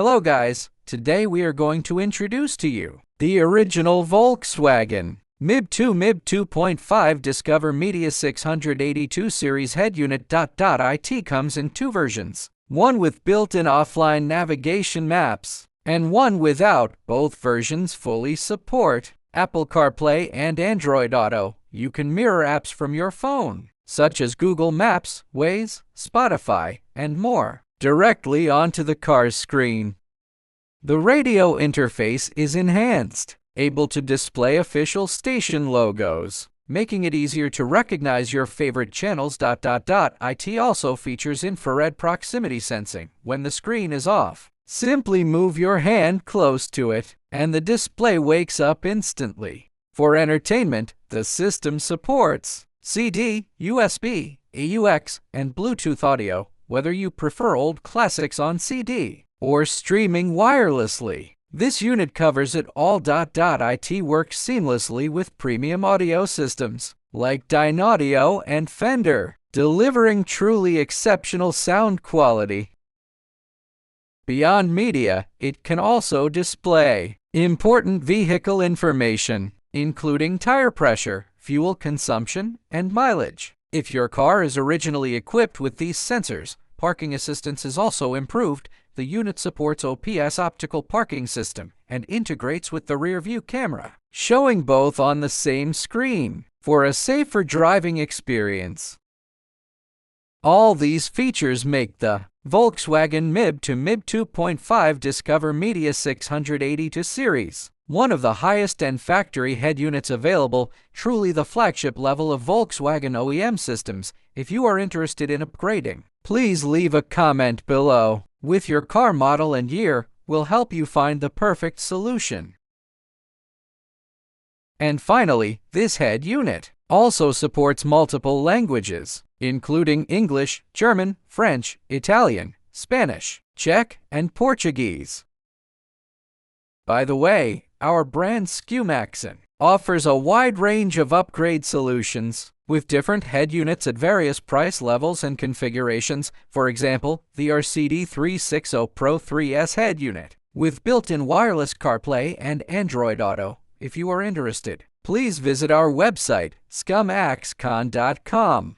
Hello guys, today we are going to introduce to you the original Volkswagen MIB2.5 Discover Media 682 series head unit. It comes in two versions, one with built-in offline navigation maps and one without. Both versions fully support Apple CarPlay and Android Auto. You can mirror apps from your phone, such as Google Maps, Waze, Spotify, and more, directly onto the car's screen. The radio interface is enhanced, able to display official station logos, making it easier to recognize your favorite channels. It also features infrared proximity sensing when the screen is off. Simply move your hand close to it, and the display wakes up instantly. For entertainment, the system supports CD, USB, AUX, and Bluetooth audio, whether you prefer old classics on CD or streaming wirelessly. This unit covers it all. It works seamlessly with premium audio systems like Dynaudio and Fender, delivering truly exceptional sound quality. Beyond media, it can also display important vehicle information, including tire pressure, fuel consumption, and mileage. If your car is originally equipped with these sensors, parking assistance is also improved. The unit supports OPS optical parking system and integrates with the rear-view camera, showing both on the same screen for a safer driving experience. All these features make the Volkswagen MIB2.5 Discover Media 682 series one of the highest-end factory head units available, truly the flagship level of Volkswagen OEM systems. If you are interested in upgrading, please leave a comment below with your car model and year. We'll help you find the perfect solution. And finally, this head unit also supports multiple languages, including English, German, French, Italian, Spanish, Czech, and Portuguese. By the way, our brand SCUMAXCON offers a wide range of upgrade solutions with different head units at various price levels and configurations. For example, the RCD 360 Pro 3S head unit with built-in wireless CarPlay and Android Auto. If you are interested, please visit our website, SCUMAXCON.com.